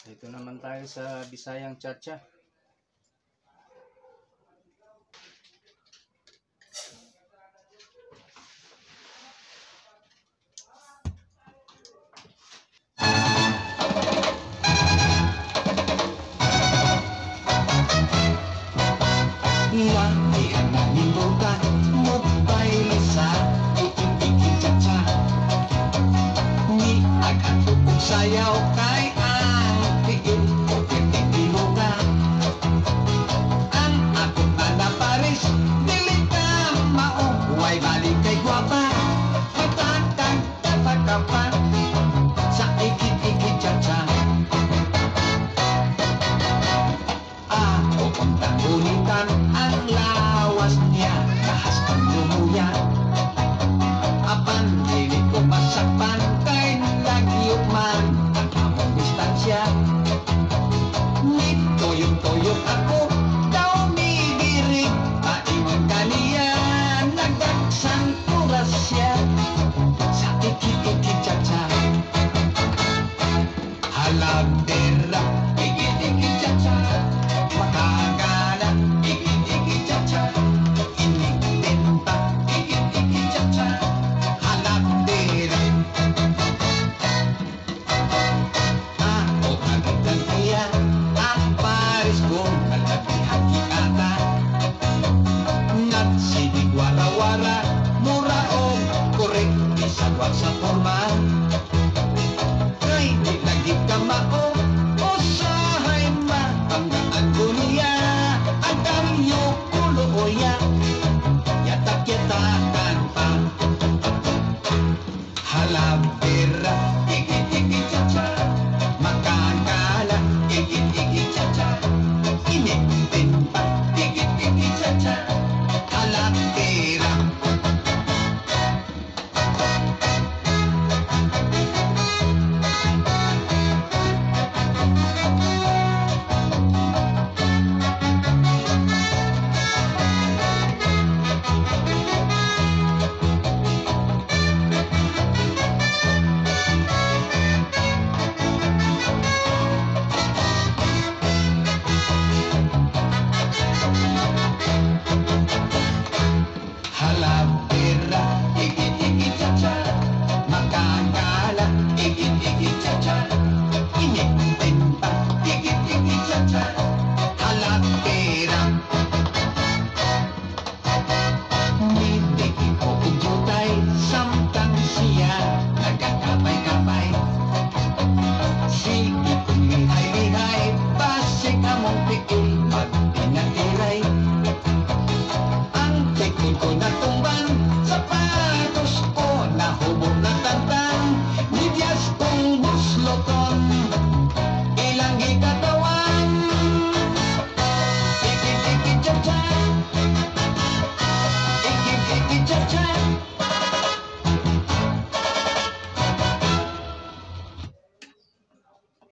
Ito naman tayo sa Bisayang Cha-Cha. Latihan na nilugan mo ba'y sa ikikiki-cha-cha. Ni agad kung sayaw kay ang tiil o pinitilugan. Ang akong anak Paris, dili ka mauway balik kay guwapa. Matagtag tapakapan sa ikikiki-cha-cha. Ako ang tanggunitan ang lawas niya, kahas ang lumuyan. Apan, hindi ko masakpan kay nagyuman.